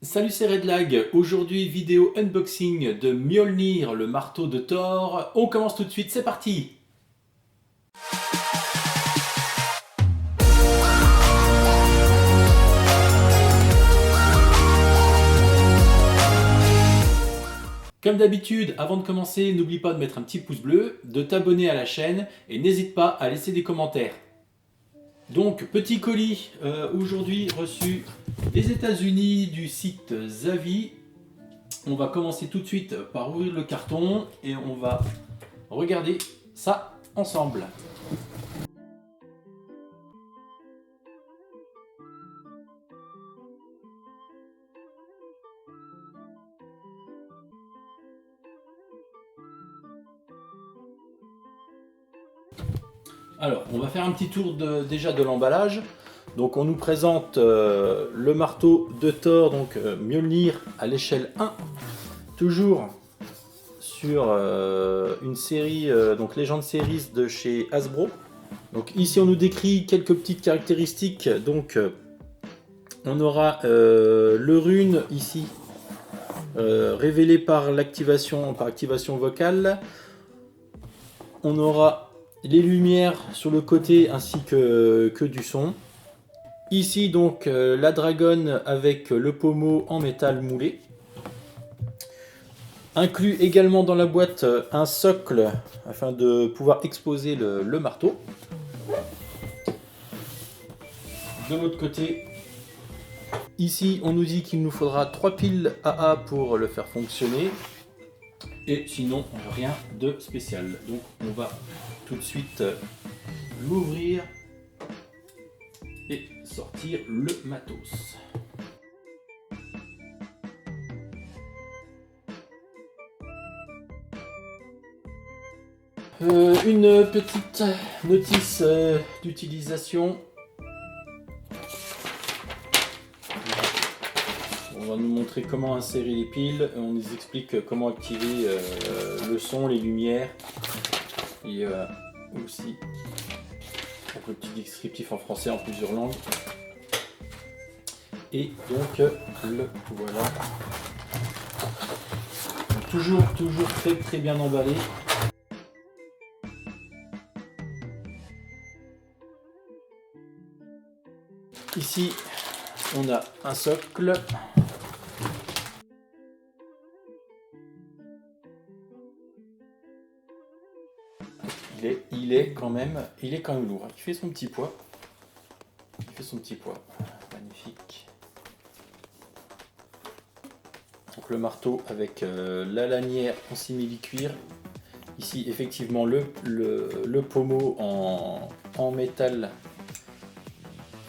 Salut, c'est Redlag. Aujourd'hui, vidéo unboxing de Mjolnir, le marteau de Thor. On commence tout de suite, c'est parti! Comme d'habitude, avant de commencer, n'oublie pas de mettre un petit pouce bleu, de t'abonner à la chaîne et n'hésite pas à laisser des commentaires. Donc, petit colis aujourd'hui reçu des États-Unis du site Zavvi. On va commencer tout de suite par ouvrir le carton et on va regarder ça ensemble. Alors, on va faire un petit tour déjà de l'emballage. Donc, on nous présente le marteau de Thor, donc Mjolnir à l'échelle 1. Toujours sur une série, donc Legend Series de chez Hasbro. Donc ici, on nous décrit quelques petites caractéristiques. Donc, on aura le rune ici, révélé par l'activation, activation vocale. On aura les lumières sur le côté ainsi que du son. Ici donc la dragonne avec le pommeau en métal moulé. Inclus également dans la boîte un socle afin de pouvoir exposer le marteau. De l'autre côté, ici on nous dit qu'il nous faudra 3 piles AA pour le faire fonctionner. Et sinon rien de spécial. Donc on va tout de suite l'ouvrir et sortir le matos. Une petite notice d'utilisation. On va nous montrer comment insérer les piles. On nous explique comment activer le son, les lumières. Et aussi un petit descriptif en français en plusieurs langues. Et donc le voilà. Toujours très bien emballé. Ici on a un socle. Il est quand même lourd. Il fait son petit poids. Magnifique. Donc le marteau avec la lanière en simili-cuir. Ici effectivement le pommeau en métal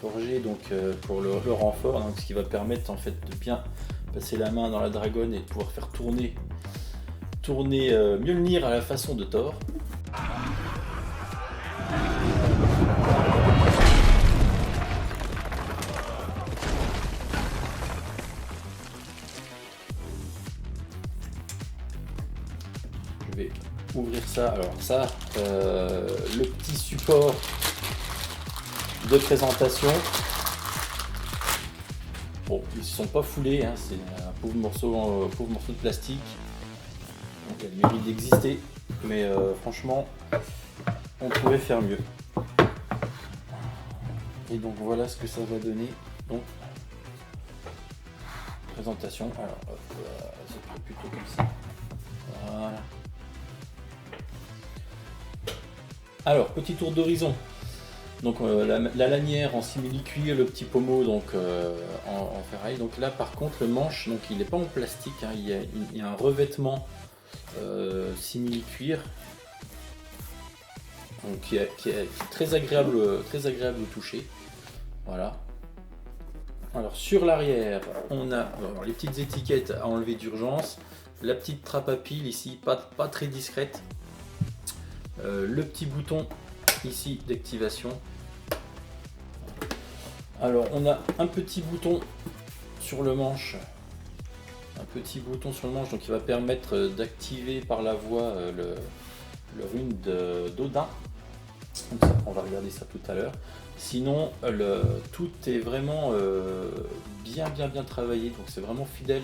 forgé, donc pour le renfort, donc, ce qui va permettre en fait de bien passer la main dans la dragonne et de pouvoir faire tourner Mjolnir à la façon de Thor. Je vais ouvrir ça. Alors ça, le petit support de présentation. Bon, ils ne sont pas foulés, hein, c'est un pauvre morceau de plastique. Donc il a le mérite d'exister, mais franchement, on pourrait faire mieux. Et donc voilà ce que ça va donner. Donc, présentation. Alors, c'est plutôt comme ça. Voilà. Alors, petit tour d'horizon. Donc la lanière en simili-cuir, le petit pommeau donc en ferraille. Donc là par contre le manche, donc il n'est pas en plastique, hein, il y a un revêtement simili-cuir, donc qui est très agréable au toucher. Voilà. Alors sur l'arrière, on a les petites étiquettes à enlever d'urgence, la petite trappe à pile ici, pas très discrète, le petit bouton ici d'activation. Alors on a un petit bouton sur le manche, donc qui va permettre d'activer par la voix le rune d'Odin. Donc ça, on va regarder ça tout à l'heure. Sinon, tout est vraiment bien travaillé, donc c'est vraiment fidèle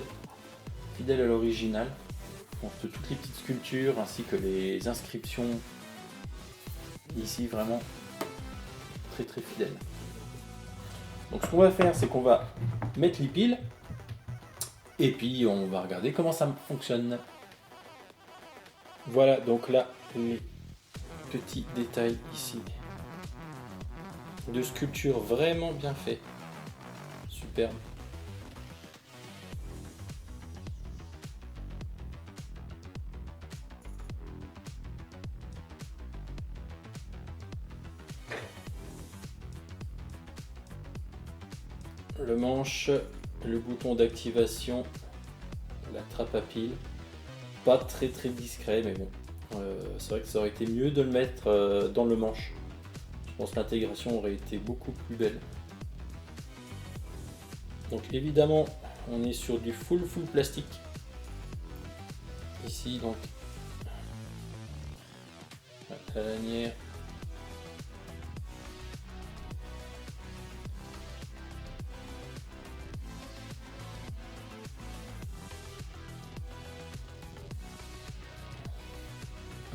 à l'original. Donc toutes les petites sculptures ainsi que les inscriptions ici, vraiment très fidèle. Donc ce qu'on va faire, c'est qu'on va mettre les piles et puis on va regarder comment ça fonctionne. Voilà, donc là les petits détails ici de sculpture vraiment bien fait, superbe. Le manche, le bouton d'activation, la trappe à pile, pas très discret, mais bon, c'est vrai que ça aurait été mieux de le mettre dans le manche. Je pense que l'intégration aurait été beaucoup plus belle. Donc évidemment, on est sur du full plastique. Ici donc, la lanière.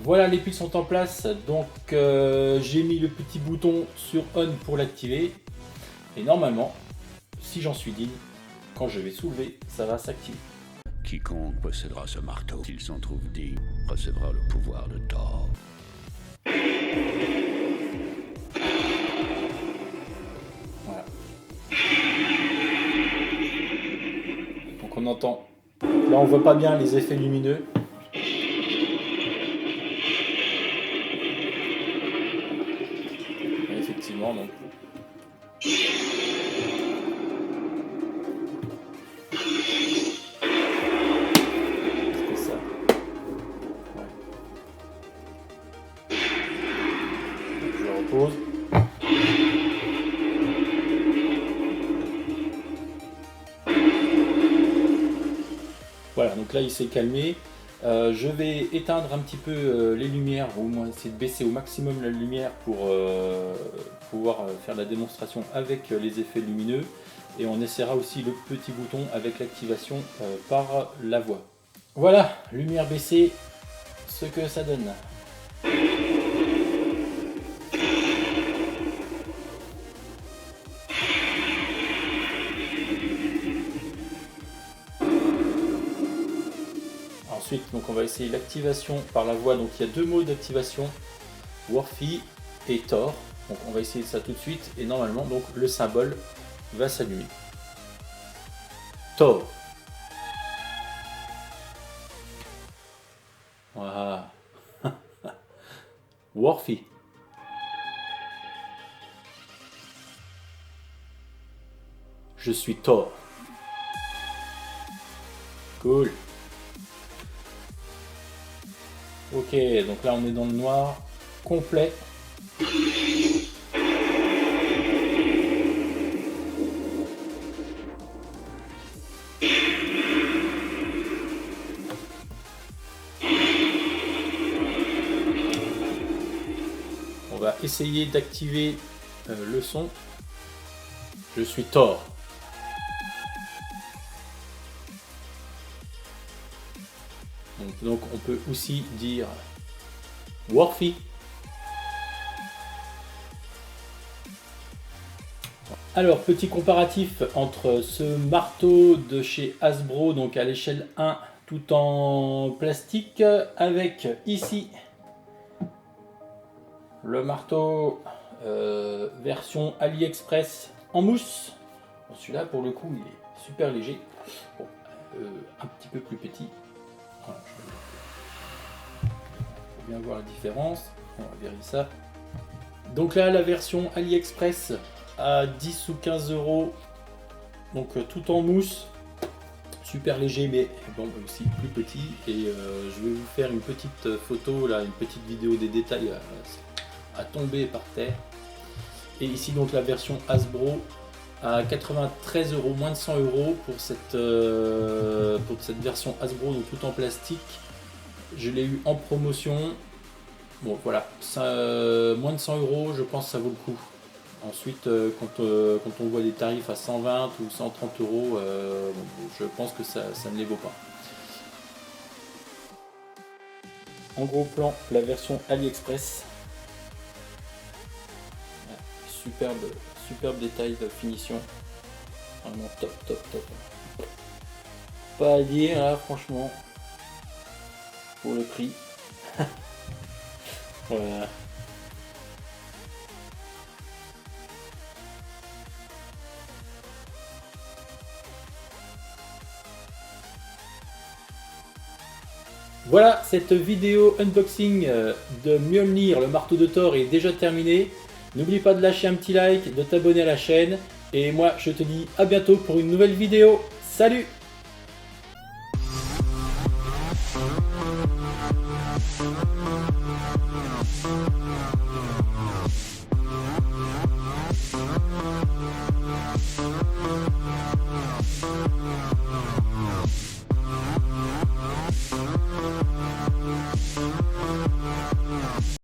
Voilà, les piles sont en place, donc j'ai mis le petit bouton sur on pour l'activer. Et normalement, si j'en suis digne, quand je vais soulever, ça va s'activer. Quiconque possédera ce marteau, s'il s'en trouve digne, recevra le pouvoir de Thor. Voilà. Donc on entend. Là on voit pas bien les effets lumineux. Mais effectivement, donc. Pause. Voilà, donc là il s'est calmé. Je vais éteindre un petit peu les lumières, ou au moins essayer de baisser au maximum la lumière pour pouvoir faire la démonstration avec les effets lumineux. Et on essaiera aussi le petit bouton avec l'activation par la voix. Voilà, lumière baissée, ce que ça donne. Ensuite, donc on va essayer l'activation par la voix. Donc il y a deux modes d'activation, Worthy et Thor. Donc on va essayer ça tout de suite et normalement donc le symbole va s'allumer. Thor. Voilà. Worthy. Je suis Thor. Cool. Ok, donc là on est dans le noir complet. On va essayer d'activer le son. Je suis Thor. Donc on peut aussi dire Worthy. Alors petit comparatif entre ce marteau de chez Hasbro, donc à l'échelle 1 tout en plastique, avec ici le marteau version AliExpress en mousse. Bon, celui-là pour le coup il est super léger, bon, un petit peu plus petit. Voilà, faut bien voir la différence, on va vérifier ça. Donc là la version AliExpress à 10 ou 15 €, donc tout en mousse, super léger mais bon aussi plus petit. Et je vais vous faire une petite photo là, une petite vidéo des détails à tomber par terre. Et ici donc la version Hasbro à 93 €, moins de 100 € pour cette version Hasbro, donc tout en plastique. Je l'ai eu en promotion Bon voilà, ça, moins de 100 €, je pense que ça vaut le coup. Ensuite, quand on voit des tarifs à 120 ou 130 €, bon, je pense que ça ne les vaut pas. En gros plan, la version AliExpress. Superbe détail de finition. Vraiment top. Pas à dire là, franchement, pour le prix. Voilà. Voilà, cette vidéo unboxing de Mjolnir, le marteau de Thor, est déjà terminée. N'oublie pas de lâcher un petit like, de t'abonner à la chaîne. Et moi, je te dis à bientôt pour une nouvelle vidéo. Salut!